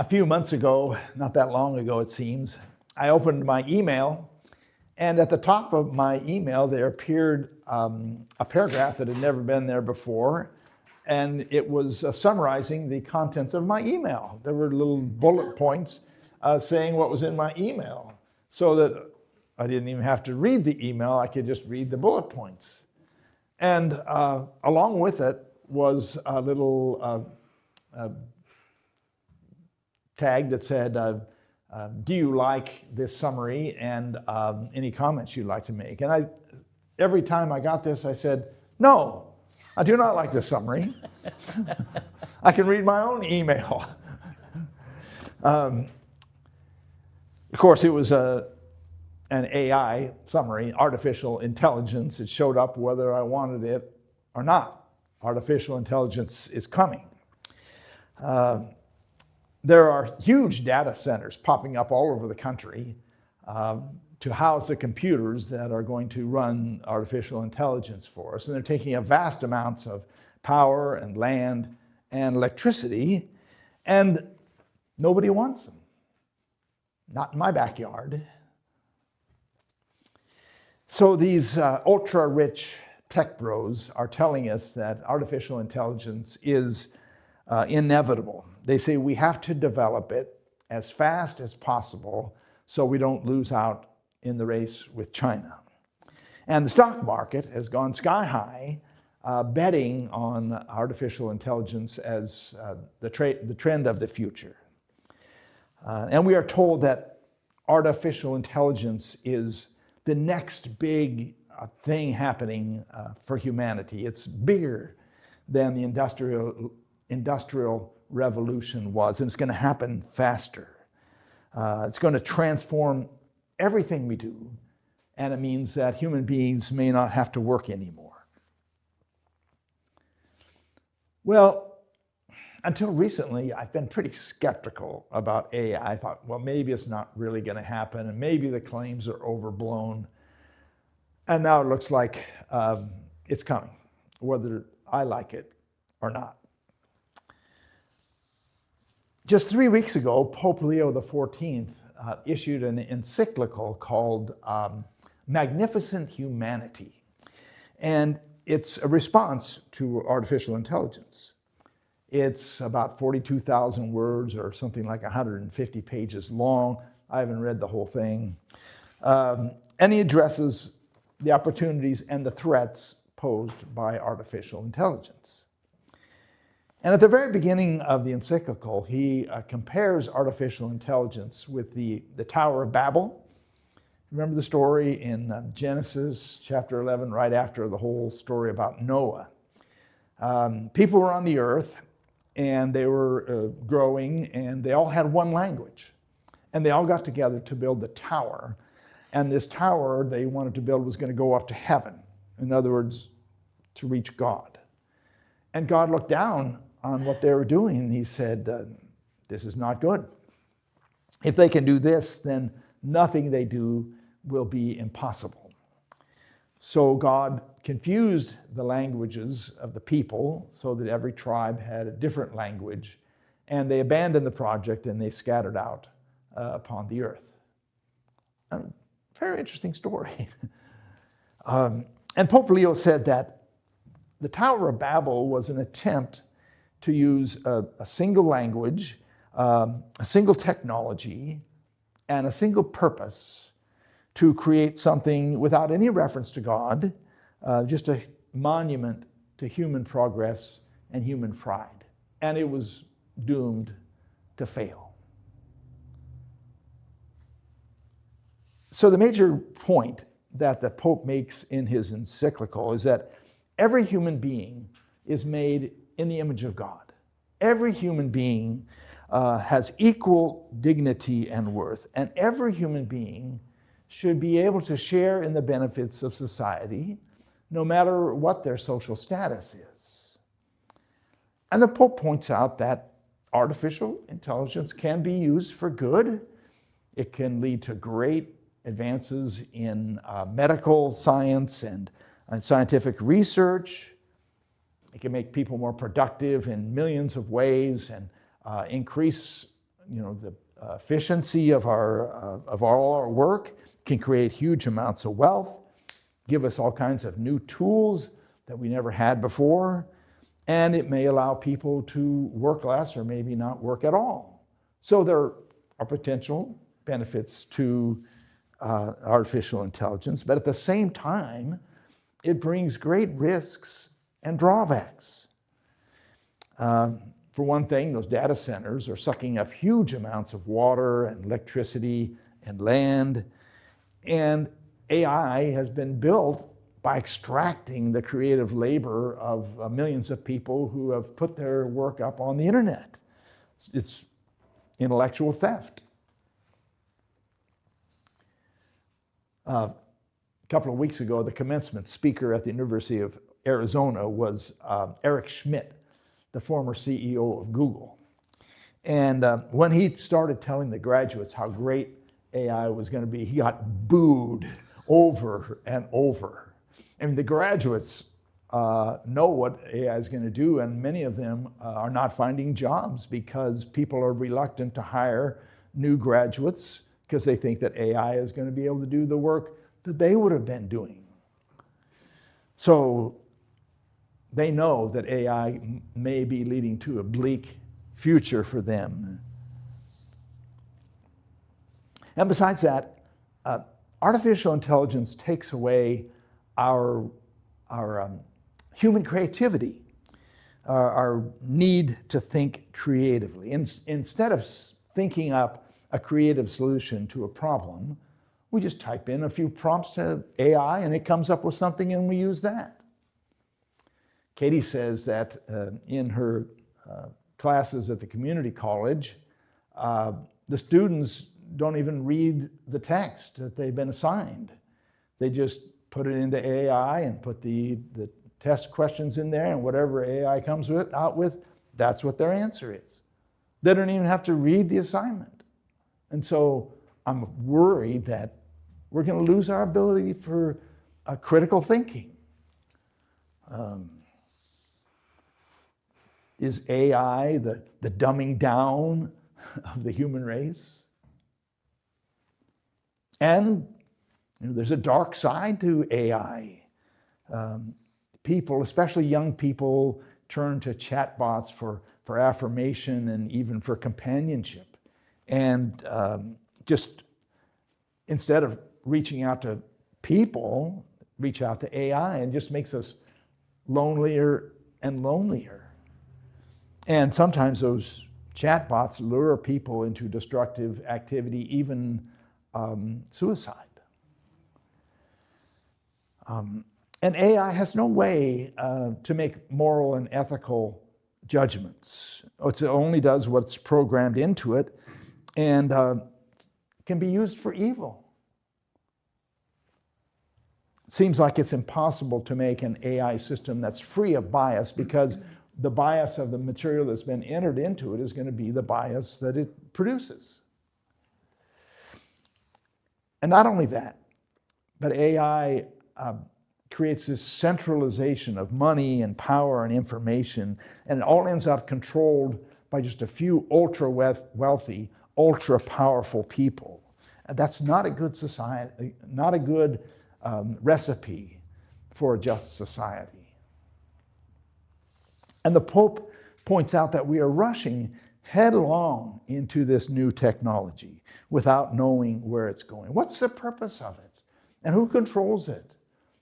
A few months ago, not that long ago it seems, I opened my email, and at the top of my email there appeared a paragraph that had never been there before, and it was summarizing the contents of my email. There were little bullet points saying what was in my email, so that I didn't even have to read the email, I could just read the bullet points. And along with it was a little tag that said, do you like this summary, and any comments you'd like to make? And every time I got this, I said, no, I do not like this summary. I can read my own email. Of course, it was an AI summary, artificial intelligence. It showed up whether I wanted it or not. Artificial intelligence is coming. There are huge data centers popping up all over the country to house the computers that are going to run artificial intelligence for us. And they're taking up vast amounts of power and land and electricity, and nobody wants them. Not in my backyard. So these ultra-rich tech bros are telling us that artificial intelligence is inevitable. They say we have to develop it as fast as possible so we don't lose out in the race with China. And the stock market has gone sky high, betting on artificial intelligence as the trend of the future. And we are told that artificial intelligence is the next big thing happening for humanity. It's bigger than the industrial revolution was, and it's going to happen faster. It's going to transform everything we do, and it means that human beings may not have to work anymore. Well, until recently, I've been pretty skeptical about AI. I thought, well, maybe it's not really going to happen, and maybe the claims are overblown. And now it looks like it's coming, whether I like it or not. Just 3 weeks ago, Pope Leo XIV issued an encyclical called Magnificent Humanity. And it's a response to artificial intelligence. It's about 42,000 words or something like 150 pages long. I haven't read the whole thing. And he addresses the opportunities and the threats posed by artificial intelligence. And at the very beginning of the encyclical, he compares artificial intelligence with the Tower of Babel. Remember the story in Genesis chapter 11, right after the whole story about Noah. People were on the earth, and they were growing, and they all had one language. And they all got together to build the tower. And this tower they wanted to build was going to go up to heaven. In other words, to reach God. And God looked down on what they were doing, and he said, this is not good. If they can do this, then nothing they do will be impossible. So God confused the languages of the people so that every tribe had a different language, and they abandoned the project and they scattered out upon the earth. Very interesting story. And Pope Leo said that the Tower of Babel was an attempt to use a single language, a single technology, and a single purpose to create something without any reference to God, just a monument to human progress and human pride. And it was doomed to fail. So the major point that the Pope makes in his encyclical is that every human being is made in the image of God. Every human being has equal dignity and worth, and every human being should be able to share in the benefits of society, no matter what their social status is. And the Pope points out that artificial intelligence can be used for good. It can lead to great advances in medical science and scientific research. It can make people more productive in millions of ways and increase the efficiency of all our work, can create huge amounts of wealth, give us all kinds of new tools that we never had before, and it may allow people to work less or maybe not work at all. So there are potential benefits to artificial intelligence, but at the same time, it brings great risks and drawbacks. For one thing, those data centers are sucking up huge amounts of water and electricity and land, and AI has been built by extracting the creative labor of millions of people who have put their work up on the internet. It's intellectual theft. A couple of weeks ago, the commencement speaker at the University of Arizona was Eric Schmidt, the former CEO of Google. And when he started telling the graduates how great AI was going to be, he got booed over and over. I mean, the graduates know what AI is going to do, and many of them are not finding jobs because people are reluctant to hire new graduates because they think that AI is going to be able to do the work that they would have been doing. So they know that AI may be leading to a bleak future for them. And besides that, artificial intelligence takes away our human creativity, our need to think creatively. Instead of thinking up a creative solution to a problem, we just type in a few prompts to AI and it comes up with something and we use that. Katie says that in her classes at the community college, the students don't even read the text that they've been assigned. They just put it into AI and put the test questions in there, and whatever AI comes out with, that's what their answer is. They don't even have to read the assignment. And so I'm worried that we're going to lose our ability for critical thinking. Is AI the dumbing down of the human race? And there's a dark side to AI. People, especially young people, turn to chatbots for affirmation and even for companionship. And just instead of reaching out to people, reach out to AI, and just makes us lonelier and lonelier. And sometimes those chatbots lure people into destructive activity, even suicide. And AI has no way to make moral and ethical judgments. It only does what's programmed into it, and can be used for evil. It seems like it's impossible to make an AI system that's free of bias, because the bias of the material that's been entered into it is going to be the bias that it produces. And not only that, but AI creates this centralization of money and power and information, and it all ends up controlled by just a few ultra-wealthy, ultra-powerful people. And that's not a good society, not a good recipe for a just society. And the Pope points out that we are rushing headlong into this new technology without knowing where it's going. What's the purpose of it? And who controls it?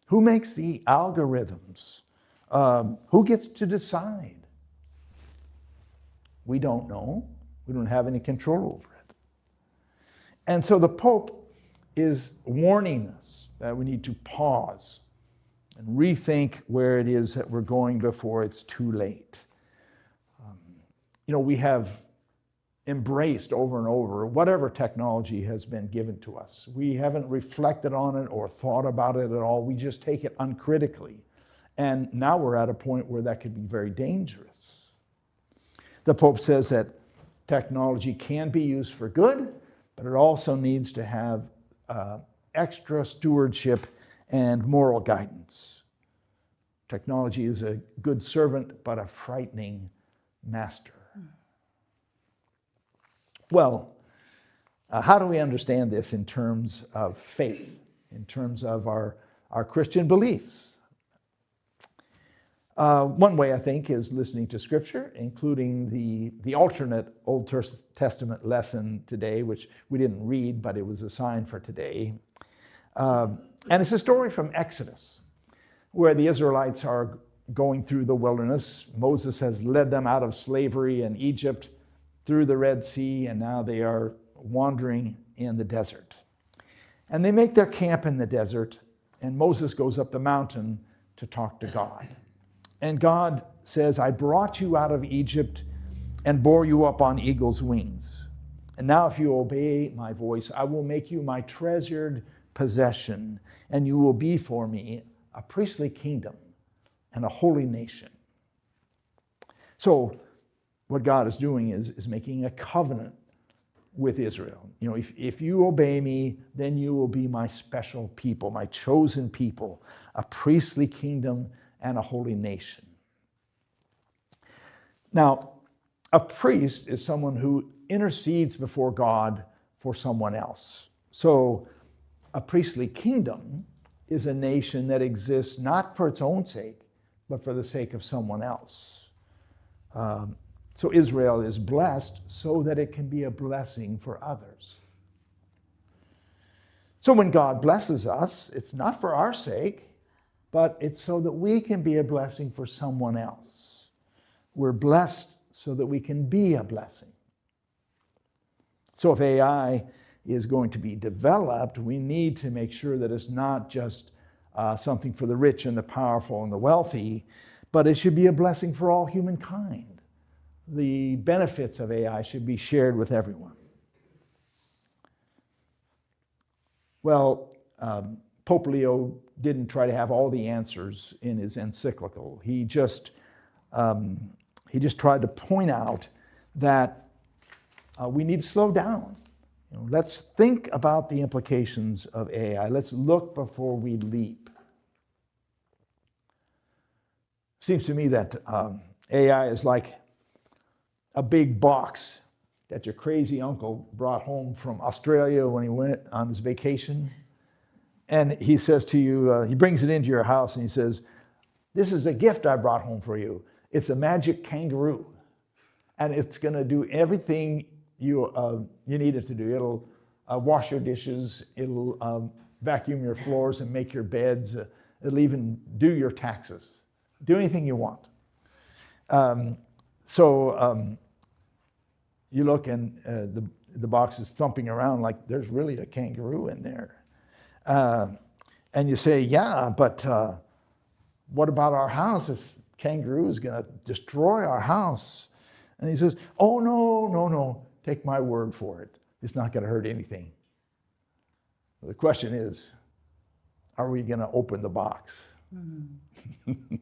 Who makes the algorithms? Who gets to decide? We don't know. We don't have any control over it. And so the Pope is warning us that we need to pause and rethink where it is that we're going before it's too late. We have embraced over and over whatever technology has been given to us. We haven't reflected on it or thought about it at all. We just take it uncritically. And now we're at a point where that could be very dangerous. The Pope says that technology can be used for good, but it also needs to have extra stewardship and moral guidance. Technology is a good servant, but a frightening master. Well, how do we understand this in terms of faith, in terms of our Christian beliefs? One way, I think, is listening to Scripture, including the alternate Old Testament lesson today, which we didn't read, but it was assigned for today. And it's a story from Exodus, where the Israelites are going through the wilderness. Moses has led them out of slavery in Egypt through the Red Sea, and now they are wandering in the desert. And they make their camp in the desert, and Moses goes up the mountain to talk to God. And God says, I brought you out of Egypt and bore you up on eagle's wings. And now if you obey my voice, I will make you my treasured possession, and you will be for me a priestly kingdom and a holy nation. So what God is doing is making a covenant with Israel. You know, if you obey me, then you will be my special people, my chosen people, a priestly kingdom and a holy nation. Now, a priest is someone who intercedes before God for someone else. So a priestly kingdom is a nation that exists not for its own sake, but for the sake of someone else. So Israel is blessed so that it can be a blessing for others. So when God blesses us, it's not for our sake, but it's so that we can be a blessing for someone else. We're blessed so that we can be a blessing. So if AI is going to be developed, we need to make sure that it's not just something for the rich and the powerful and the wealthy, but it should be a blessing for all humankind. The benefits of AI should be shared with everyone. Well, Pope Leo didn't try to have all the answers in his encyclical. He just tried to point out that we need to slow down. You know, let's think about the implications of AI. Let's look before we leap. Seems to me that AI is like a big box that your crazy uncle brought home from Australia when he went on his vacation. And he says to you, he brings it into your house and he says, this is a gift I brought home for you. It's a magic kangaroo. And it's going to do everything you need it to do. It'll wash your dishes. It'll vacuum your floors and make your beds. It'll even do your taxes. Do anything you want. You look and the box is thumping around like there's really a kangaroo in there. And you say, yeah, but what about our house? This kangaroo is going to destroy our house. And he says, oh, no. Take my word for it. It's not going to hurt anything. The question is, are we going to open the box? Mm-hmm.